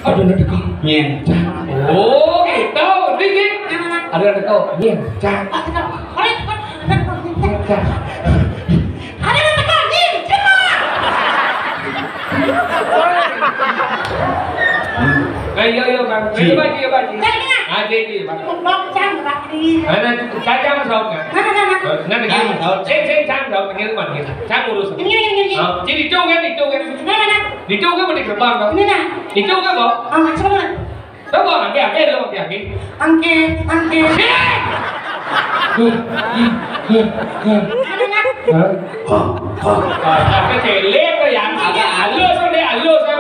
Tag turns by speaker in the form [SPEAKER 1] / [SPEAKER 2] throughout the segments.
[SPEAKER 1] Aduh, ada kau nyencang. Oh, gitu. Dikit. Ada kau nyencang. Nyencang. Yo bang, baju baju. Ada di bang. Ana cang sao nè. Nè cái sao? Sen cang sao cái cái mình cang urus. Jadi di chung kan, di chung kan. Di chung kan boleh kerbang kan? Di chung kan kok? Coba angke dulu angke. Cái trẻ lép cái dạng halus kan dia halus kan?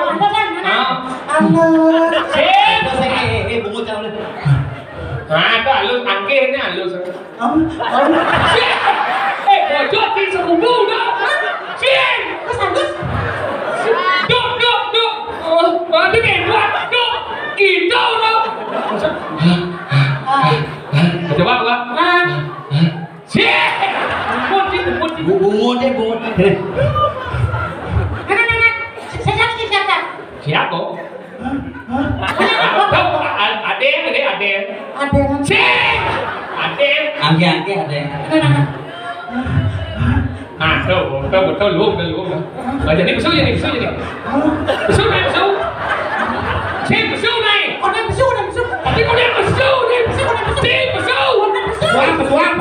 [SPEAKER 1] Halus. Sip. Bungut jauh deh. Nah, itu halus angke ini halus. Bocor di sebubu dah. Sip. Duk. Ini keluar. Duk. Gitu dah. Coba. Sip. Bungut deh. Siapa? Aden. Cek. Aden. Angke Aden. Betul lu. Jadi besul jadi. Besul nih. Cek besul nih. Tapi kau dia besul nih. Cek besul. Pesuang.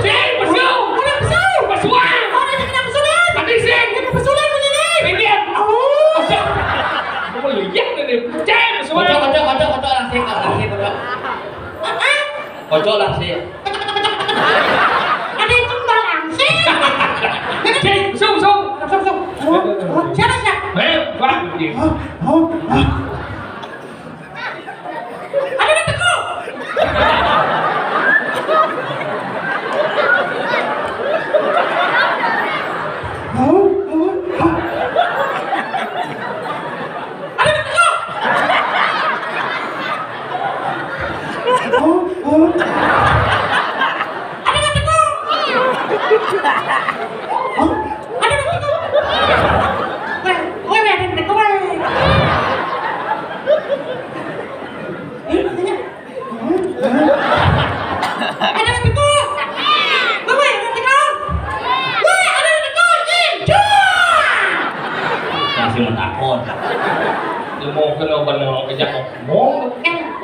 [SPEAKER 1] Cek besul. Pesuang. Tadi cek. Pesulan punya nih. Ini. Kau lihat nih. Cek besul. Kocok langsir. Ada itu langsir. Sung. Siapa? Pak. Ada teku.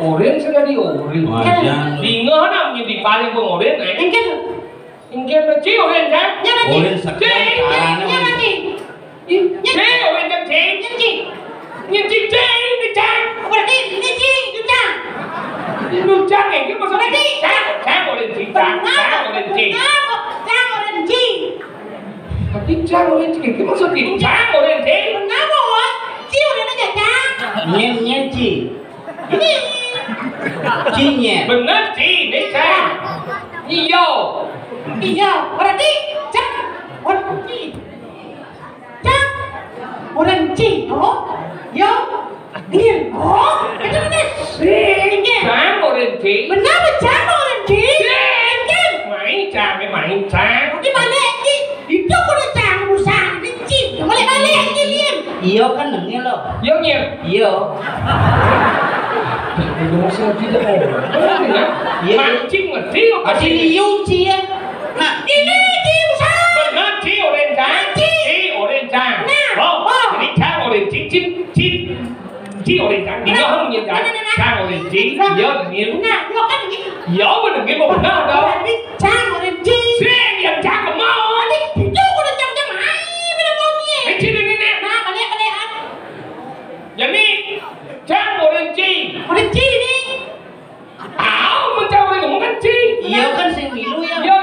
[SPEAKER 1] Orange sudah di orange. Bingo nak punya di paling pun orange ni. Ingin macam orange kan? Orange sekarang caranya. Orange kan cing. Berarti ni cing ni maksudnya cang orange cing. Tapi cang orange cing itu maksudnya cang orange cing. Kenapa wah? Cing orange aja cang. Nyen cing. Cinya. Benar ci, ini cang. Iyo, berarti cang. Orang ci. Yo. Ini. Itu benar. Cang orang ci. Benar cang orang ci. Main cang. Di mana ci? Itu kalau cang usah di ci. Balik ci liam. Iyo kan nengnya lo. Iyo. Dosa tidak ada. Mancing ngerti kok. Asli liu cia. Nah ini cia. Benar cia oren cang. Ini cang oren ci oren cang. Ini không nhìn cang. Cang oren ci. Nhớ nhiều. Nhớ mà đừng nghe một benar đâu. Cang oren ci. Xem yang cang ke mau. Itu udah cang mãi. Bila mau ni. Ci ni. Nah balik. Jadi cang oren ci ni. Macam orang ngomong kan ci. Iya kan sing milu ya. Iya.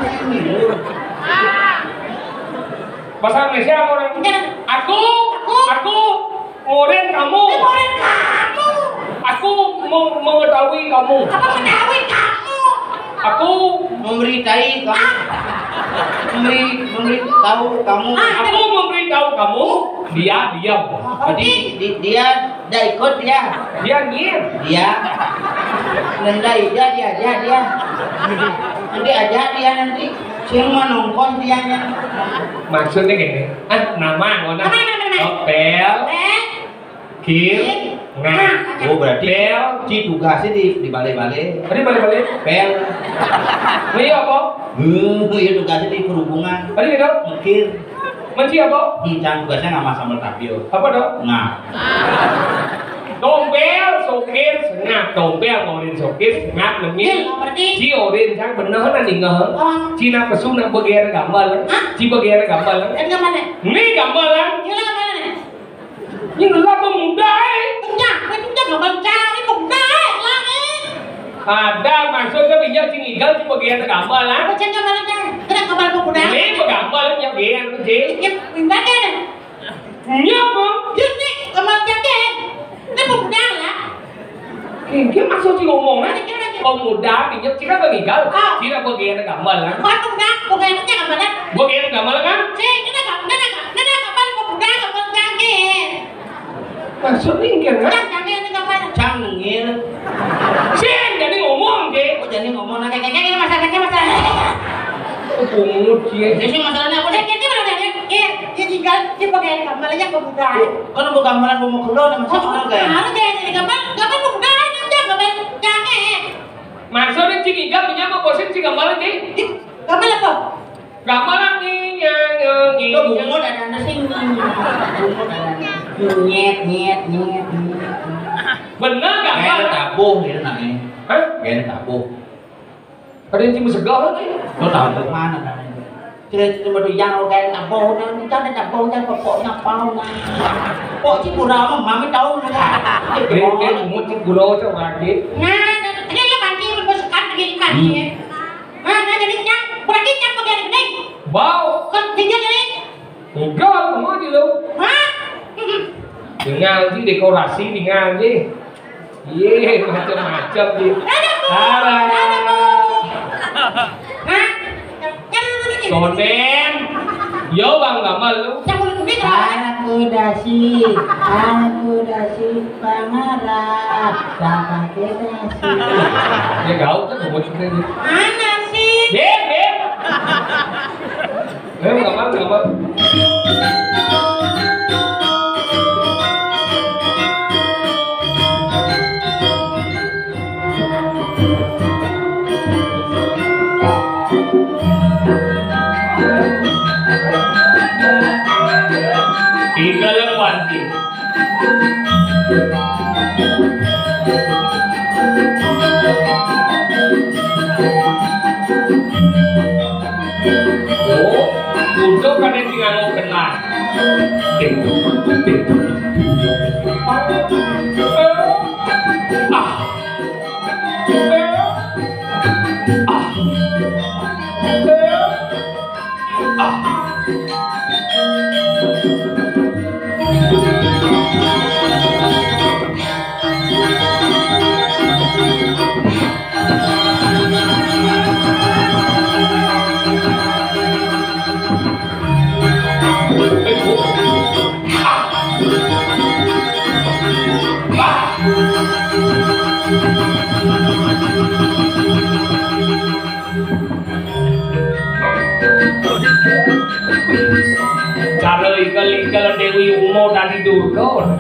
[SPEAKER 1] Sing milu. Bahasa Indonesia orang. Aku ngoren kamu. Aku mengetahui kamu. Apa mengetahui kamu? Aku memberitahu kamu. Memberitahu kamu. Aku memberitahu kamu. Dia diam. Jadi dia dah ikut dia. Dia ngir. Dia. Nendai dia. Nanti aja dia nanti. Siapa nongkon dianya. Maksudnya gini. Nama. Pel. Kir. Nah.
[SPEAKER 2] Oh berarti
[SPEAKER 1] Pel.
[SPEAKER 2] Ci tugasnya di balai-balai.
[SPEAKER 1] Tadi balik-balik.
[SPEAKER 2] Pel.
[SPEAKER 1] Ini apa?
[SPEAKER 2] Iya tugasnya di perhubungan.
[SPEAKER 1] Tadi gitu.
[SPEAKER 2] Mikir.
[SPEAKER 1] Menci apa?
[SPEAKER 2] Hincang tugasnya nggak sambal tapio.
[SPEAKER 1] Apa dong?
[SPEAKER 2] Nah.
[SPEAKER 1] Dompel, sokir, sengat. Dompel ngorin sokir, sengat lengit. Ci orin sang bener nanti ngeh. Ci na pesu na bagian gambar. Ci bagian gambar. Ini gambar. Nhưng là pemuda ada maksudnya pinjam sini gal ci bagian gambar lah. Ini gambar yang bagian ci. Nyapa? Ini maksud ci ngomong lah. Pemuda pinjam ci kan gal. Ci na bagian gambar lah. Bagian gambar kan? Maksudnya kan?
[SPEAKER 2] Cang ngil.
[SPEAKER 1] Sen jadi ngomong deh.
[SPEAKER 2] Oh jadi ngomong kayak masalahnya.
[SPEAKER 1] Pungut sih.
[SPEAKER 2] Jadi masalahnya apa? Kan mau gambaran mau keluar sama orang kayak.
[SPEAKER 1] Maksudnya cing iga punya apa posisi si gambaran sih? Gambaran nih yang
[SPEAKER 2] Itu bungut ada sih. Nyet.
[SPEAKER 1] Bener gak?
[SPEAKER 2] Kayak tabuh gitu namanya.
[SPEAKER 1] Hah?
[SPEAKER 2] Kayak tabuh.
[SPEAKER 1] Ada yang cuma segala nih.
[SPEAKER 2] Lo tahu dari mana kan? Cuma tuh yang kayak tabuh, dan tabuh dan pokoknya pau nah. Pok ci kurang mami tahu enggak?
[SPEAKER 1] Dia bungut cing gula tuh lagi. Bau. Enggak, kamu aja lo. Dengan sih dekorasi dengan sih. Iya, macam-macam sih. Sonen. Yo bang gambar lu.
[SPEAKER 2] Anakku dasi pangarap, pakai dasi.
[SPEAKER 1] Ya gaul tuh bungut sendiri.
[SPEAKER 2] Mana sih?
[SPEAKER 1] Dek. Gambar. Tinggal panti. Oh, untuk kan yang tinggal mau kenal. Cara ikan Dewi Umo dari Durga.